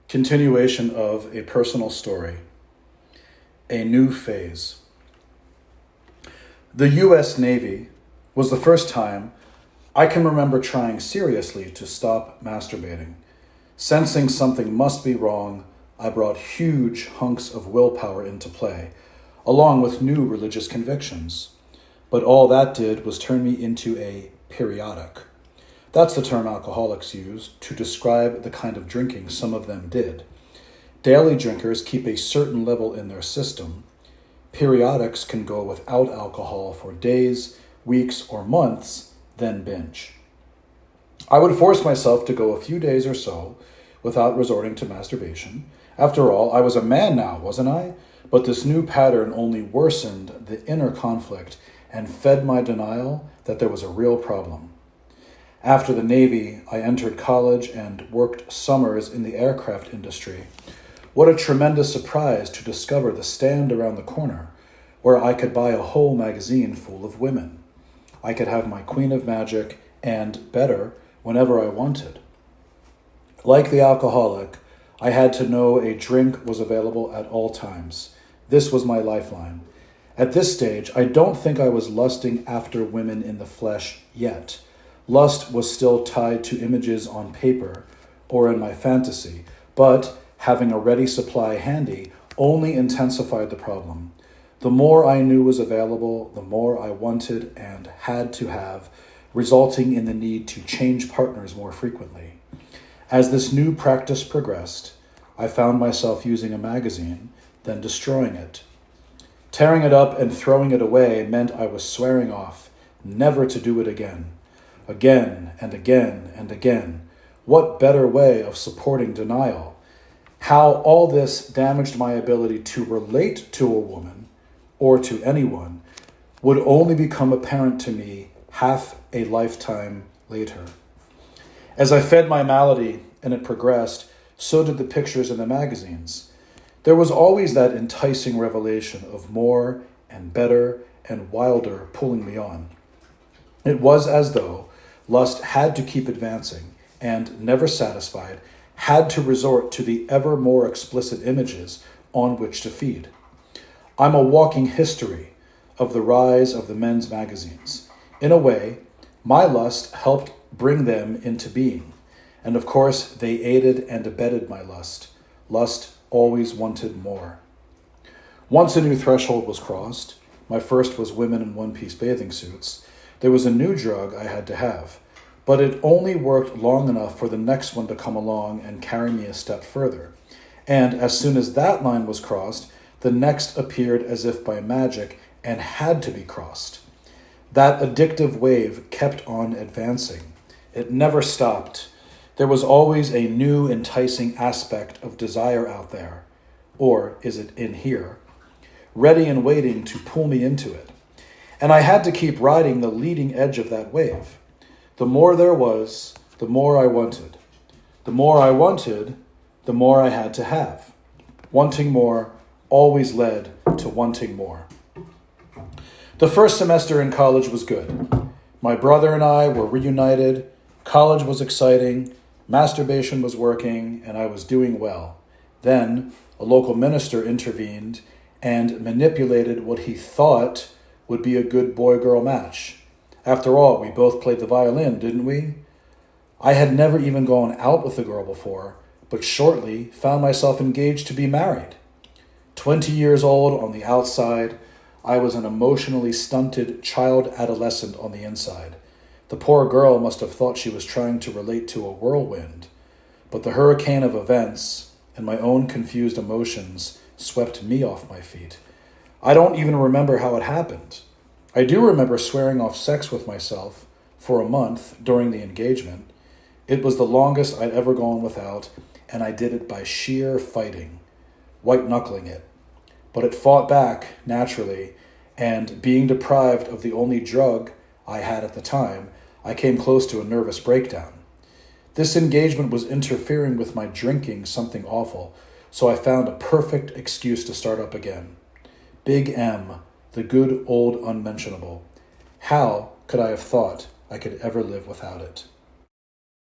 Continuation of a personal story. A new phase. The U.S. Navy was the first time I can remember trying seriously to stop masturbating. Sensing something must be wrong, I brought huge hunks of willpower into play, along with new religious convictions. But all that did was turn me into a periodic. That's the term alcoholics use to describe the kind of drinking some of them did. Daily drinkers keep a certain level in their system. Periodics can go without alcohol for days, weeks, or months, then binge. I would force myself to go a few days or so without resorting to masturbation. After all, I was a man now, wasn't I? But this new pattern only worsened the inner conflict and fed my denial that there was a real problem. After the Navy, I entered college and worked summers in the aircraft industry. What a tremendous surprise to discover the stand around the corner where I could buy a whole magazine full of women. I could have my Queen of Magic and, better, whenever I wanted. Like the alcoholic, I had to know a drink was available at all times. This was my lifeline. At this stage, I don't think I was lusting after women in the flesh yet. Lust was still tied to images on paper or in my fantasy, but having a ready supply handy only intensified the problem. The more I knew was available, the more I wanted and had to have, resulting in the need to change partners more frequently. As this new practice progressed, I found myself using a magazine, then destroying it. Tearing it up and throwing it away meant I was swearing off, never to do it again. Again and again and again. What better way of supporting denial? How all this damaged my ability to relate to a woman or to anyone would only become apparent to me half a lifetime later. As I fed my malady and it progressed, so did the pictures in the magazines. There was always that enticing revelation of more and better and wilder pulling me on. It was as though lust had to keep advancing and, never satisfied, had to resort to the ever more explicit images on which to feed. I'm a walking history of the rise of the men's magazines. In a way, my lust helped bring them into being. And of course, they aided and abetted my lust. Lust always wanted more. Once a new threshold was crossed, my first was women in one-piece bathing suits, there was a new drug I had to have. But it only worked long enough for the next one to come along and carry me a step further. And as soon as that line was crossed, the next appeared as if by magic and had to be crossed. That addictive wave kept on advancing. It never stopped. There was always a new enticing aspect of desire out there, or is it in here, ready and waiting to pull me into it. And I had to keep riding the leading edge of that wave. The more there was, the more I wanted. The more I wanted, the more I had to have. Wanting more always led to wanting more. The first semester in college was good. My brother and I were reunited. College was exciting. Masturbation was working, and I was doing well. Then a local minister intervened and manipulated what he thought would be a good boy-girl match. After all, we both played the violin, didn't we? I had never even gone out with a girl before, but shortly found myself engaged to be married. 20 years old on the outside, I was an emotionally stunted child adolescent on the inside. The poor girl must have thought she was trying to relate to a whirlwind, but the hurricane of events and my own confused emotions swept me off my feet. I don't even remember how it happened. I do remember swearing off sex with myself for a month during the engagement. It was the longest I'd ever gone without, and I did it by sheer fighting, white-knuckling it. But it fought back, naturally, and being deprived of the only drug I had at the time, I came close to a nervous breakdown. This engagement was interfering with my drinking something awful, so I found a perfect excuse to start up again. Big M, the good old unmentionable. How could I have thought I could ever live without it?